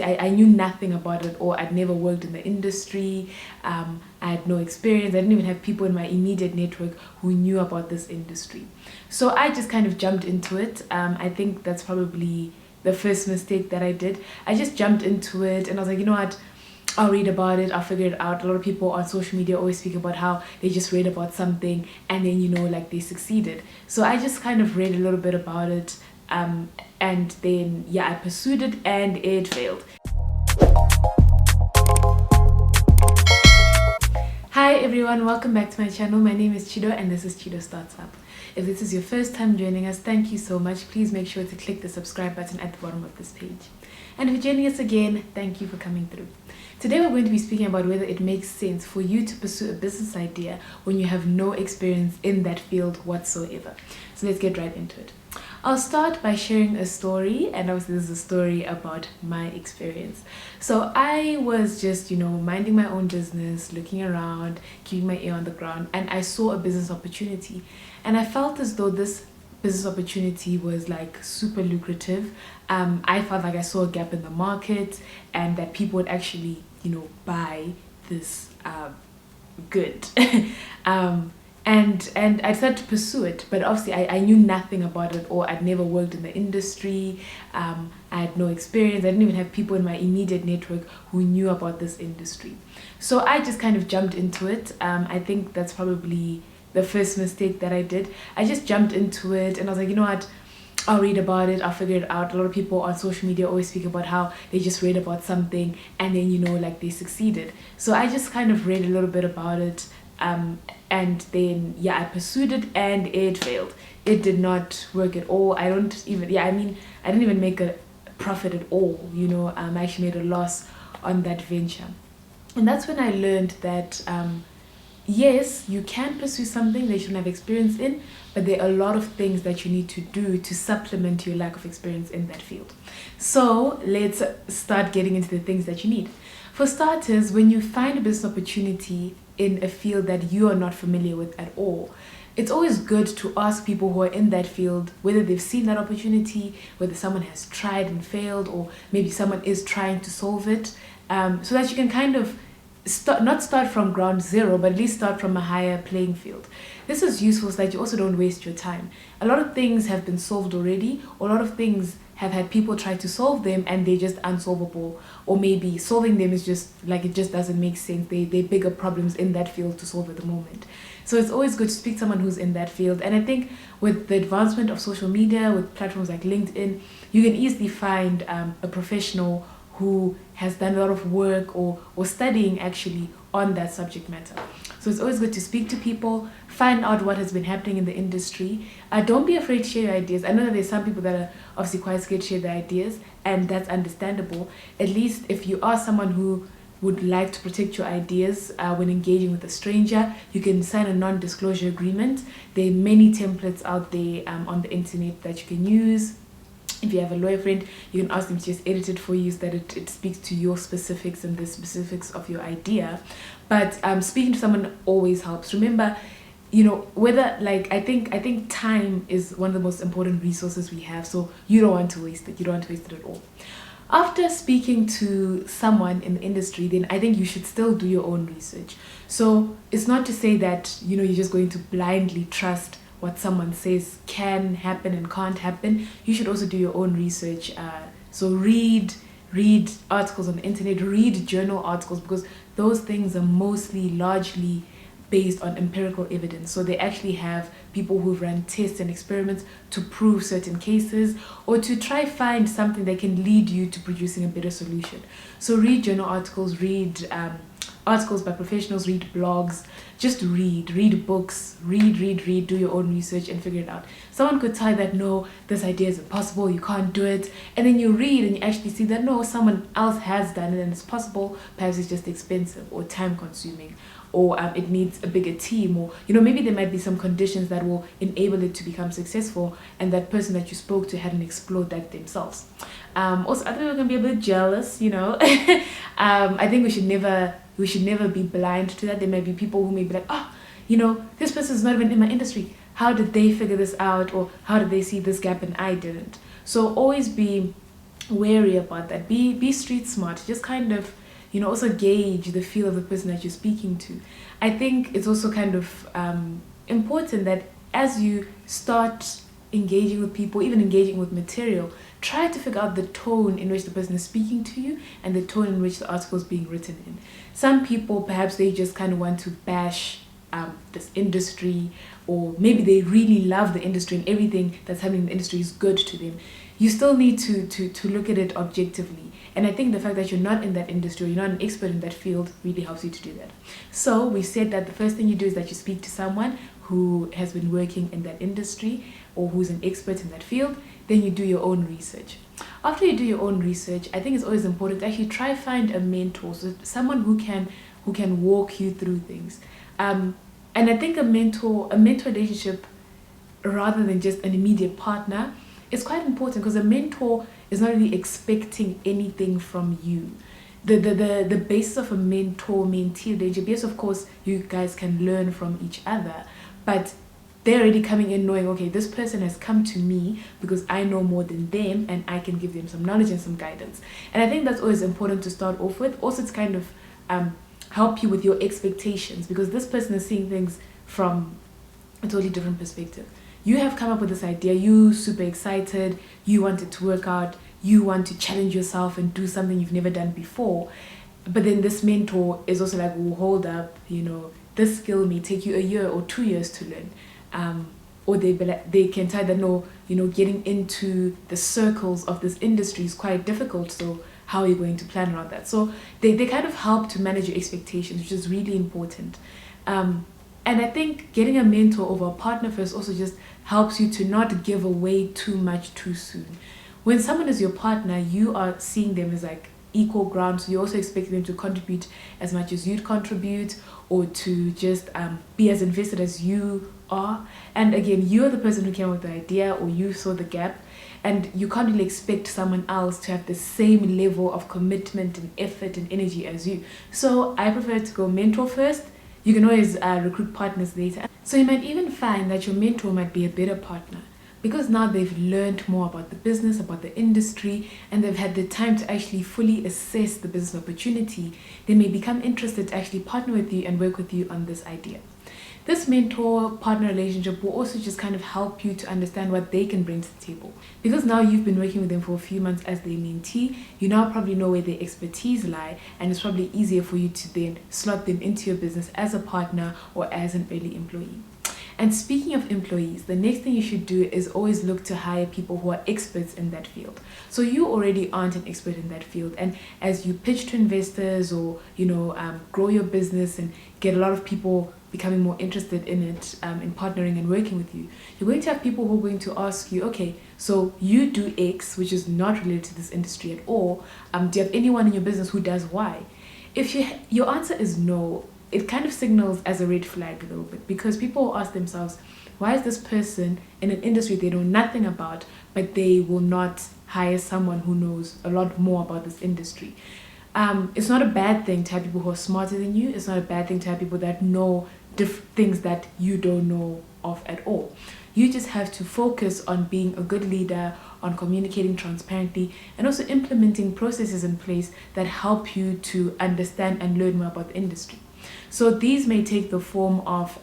I knew nothing about it, or I'd never worked in the industry. I had no experience. I didn't even have people in my immediate network who knew about this industry. So I just kind of jumped into it. I think that's probably the first mistake that I did. I just jumped into it and I was like, you know what? I'll read about it, I'll figure it out. A lot of people on social media always speak about how they just read about something and then, like they succeeded. So I just kind of read a little bit about it, and then, yeah, I pursued it and it failed. Hi everyone, welcome back to my channel. My name is Chido and this is Chido Starts Up. If this is your first time joining us, thank you so much. Please make sure to click the subscribe button at the bottom of this page. And if you're joining us again, thank you for coming through. Today we're going to be speaking about whether it makes sense for you to pursue a business idea when you have no experience in that field whatsoever. So let's get right into it. I'll start by sharing a story, and obviously this is a story about my experience. So I was just, minding my own business, looking around, keeping my ear on the ground, and I saw a business opportunity. And I felt as though this business opportunity was like super lucrative. I felt like I saw a gap in the market and that people would actually, buy this good. And I decided to pursue it, but obviously I knew nothing about it, or I'd never worked in the industry. I had no experience. I didn't even have people in my immediate network who knew about this industry. So I just kind of jumped into it. I think that's probably the first mistake that I did. I just jumped into it and I was like, you know what? I'll read about it, I'll figure it out. A lot of people on social media always speak about how they just read about something and then, like they succeeded. So I just kind of read a little bit about it. And then, yeah, I pursued it and it failed. It did not work at all. I didn't even make a profit at all. I actually made a loss on that venture. And that's when I learned that, yes, you can pursue something that you don't have experience in, but there are a lot of things that you need to do to supplement your lack of experience in that field. So let's start getting into the things that you need. For starters, when you find a business opportunity in a field that you are not familiar with at all, it's always good to ask people who are in that field whether they've seen that opportunity, whether someone has tried and failed, or maybe someone is trying to solve it, so that you can kind of not start from ground zero, but at least start from a higher playing field. This is useful so that you also don't waste your time. A lot of things have been solved already, or a lot of things have had people try to solve them and they're just unsolvable, or maybe solving them is just like, it just doesn't make sense. They're bigger problems in that field to solve at the moment. So it's always good to speak to someone who's in that field. And I think with the advancement of social media, with platforms like LinkedIn, you can easily find a professional who has done a lot of work or studying actually on that subject matter. So it's always good to speak to people, find out what has been happening in the industry. Don't be afraid to share your ideas. I know that there's some people that are obviously quite scared to share their ideas, and that's understandable. At least if you are someone who would like to protect your ideas when engaging with a stranger, you can sign a non-disclosure agreement. There are many templates out there on the internet that you can use. If you have a lawyer friend, you can ask them to just edit it for you so that it speaks to your specifics and the specifics of your idea. But speaking to someone always helps. Remember, whether I think time is one of the most important resources we have. So you don't want to waste it. You don't want to waste it at all. After speaking to someone in the industry, then I think you should still do your own research. So it's not to say that you're just going to blindly trust what someone says can happen and can't happen. You should also do your own research. So read articles on the internet, read journal articles, because those things are largely based on empirical evidence. So they actually have people who've run tests and experiments to prove certain cases, or to try find something that can lead you to producing a better solution. So read journal articles, read articles by professionals, read blogs, just read books, read, do your own research and figure it out. Someone could tell you that, no, this idea is impossible, you can't do it, and then you read and you actually see that, no, someone else has done it and it's possible. Perhaps it's just expensive or time consuming, or it needs a bigger team, or maybe there might be some conditions that will enable it to become successful, and that person that you spoke to hadn't explored that themselves. Also, other people can be a bit jealous. I think we should never be blind to that. There may be people who may be like, this person is not even in my industry. How did they figure this out? Or how did they see this gap and I didn't? So always be wary about that. Be street smart. Just kind of, also gauge the feel of the person that you're speaking to. I think it's also kind of important that as you start engaging with people, even engaging with material, try to figure out the tone in which the person is speaking to you and the tone in which the article is being written in. Some people, perhaps they just kind of want to bash this industry, or maybe they really love the industry and everything that's happening in the industry is good to them. You still need to look at it objectively. And I think the fact that you're not in that industry, or you're not an expert in that field, really helps you to do that. So we said that the first thing you do is that you speak to someone who has been working in that industry or who's an expert in that field. Then you do your own research. After you do your own research, I think it's always important to actually try find a mentor, so someone who can walk you through things. And I think a mentor relationship, rather than just an immediate partner, is quite important, because a mentor is not really expecting anything from you. The basis of a mentor-mentee relationship, yes, of course, you guys can learn from each other, but they're already coming in knowing, okay, this person has come to me because I know more than them and I can give them some knowledge and some guidance. And I think that's always important to start off with. Also, to kind of help you with your expectations, because this person is seeing things from a totally different perspective. You have come up with this idea, you super excited, you want it to work out, you want to challenge yourself and do something you've never done before. But then this mentor is also like, well, hold up, this skill may take you a year or 2 years to learn. Or they can tell that, no, getting into the circles of this industry is quite difficult, so how are you going to plan around that? So they kind of help to manage your expectations, which is really important. And I think getting a mentor over a partner first also just helps you to not give away too much too soon. When someone is your partner, you are seeing them as like equal ground, so you also expect them to contribute as much as you'd contribute, or to just be as invested as you are. And again, you're the person who came up with the idea, or you saw the gap, and you can't really expect someone else to have the same level of commitment and effort and energy as you. So I prefer to go mentor first. You can always recruit partners later. So you might even find that your mentor might be a better partner, because now they've learned more about the business, about the industry, and they've had the time to actually fully assess the business opportunity. They may become interested to actually partner with you and work with you on this idea. This mentor-partner relationship will also just kind of help you to understand what they can bring to the table. Because now you've been working with them for a few months as their mentee, you now probably know where their expertise lie, and it's probably easier for you to then slot them into your business as a partner or as an early employee. And speaking of employees, the next thing you should do is always look to hire people who are experts in that field. So you already aren't an expert in that field, and as you pitch to investors, or grow your business and get a lot of people becoming more interested in it, in partnering and working with you, you're going to have people who are going to ask you, okay, so you do X, which is not related to this industry at all. Do you have anyone in your business who does Y? If your answer is no, it kind of signals as a red flag a little bit, because people will ask themselves, why is this person in an industry they know nothing about, but they will not hire someone who knows a lot more about this industry? It's not a bad thing to have people who are smarter than you. It's not a bad thing to have people that know things that you don't know of at all. You just have to focus on being a good leader, on communicating transparently, and also implementing processes in place that help you to understand and learn more about the industry. So these may take the form of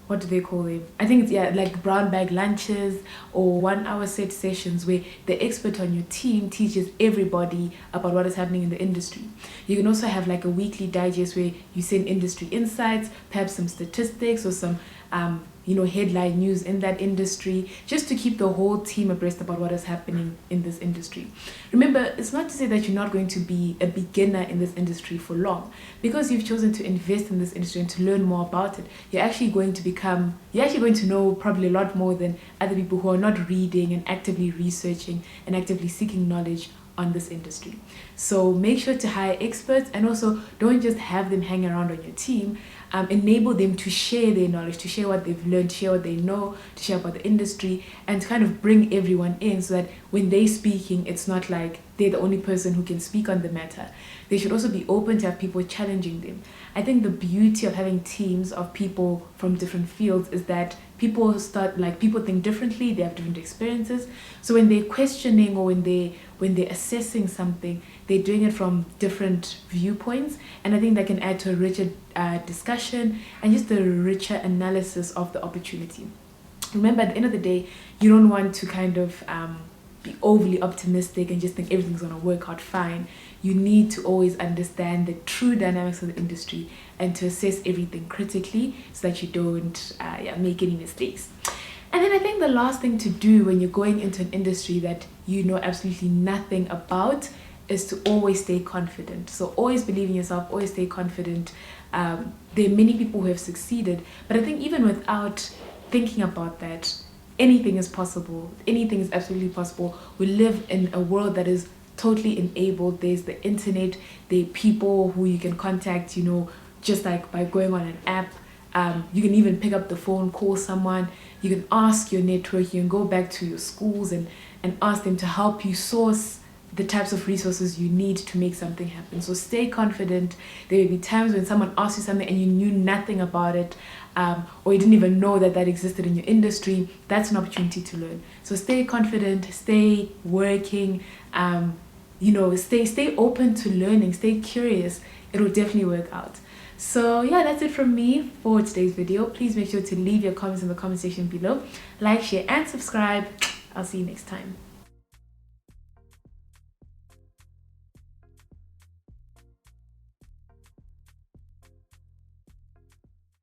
what do they call them? I think it's like brown bag lunches, or 1 hour set sessions where the expert on your team teaches everybody about what is happening in the industry. You can also have like a weekly digest where you send industry insights, perhaps some statistics or some headline news in that industry, just to keep the whole team abreast about what is happening in this industry. Remember, it's not to say that you're not going to be a beginner in this industry for long. Because you've chosen to invest in this industry and to learn more about it, you're actually going to know probably a lot more than other people who are not reading and actively researching and actively seeking knowledge on this industry. So make sure to hire experts, and also don't just have them hang around on your team. enable them to share their knowledge, to share what they've learned, to share what they know, to share about the industry, and to kind of bring everyone in so that when they're speaking, it's not like they're the only person who can speak on the matter. They should also be open to have people challenging them. I think the beauty of having teams of people from different fields is that people think differently, they have different experiences. So when they're questioning or when they're assessing something, they're doing it from different viewpoints, and I think that can add to a richer discussion and just a richer analysis of the opportunity. Remember, at the end of the day, you don't want to kind of be overly optimistic and just think everything's going to work out fine. You need to always understand the true dynamics of the industry and to assess everything critically so that you don't make any mistakes. And then I think the last thing to do when you're going into an industry that you know absolutely nothing about is to always stay confident. So always believe in yourself, always stay confident. There are many people who have succeeded, but I think even without thinking about that, anything is possible. Anything is absolutely possible. We live in a world that is totally enabled. There's the internet, there are people who you can contact, just like by going on an app. You can even pick up the phone, call someone. You can ask your network, you can go back to your schools and ask them to help you source the types of resources you need to make something happen. So stay confident. There will be times when someone asks you something and you knew nothing about it, or you didn't even know that existed in your industry. That's an opportunity to learn. So stay confident, stay working, stay open to learning, stay curious. It will definitely work out. So yeah, that's it from me for today's video. Please make sure to leave your comments in the comment section below. Like, share, and subscribe. I'll see you next time.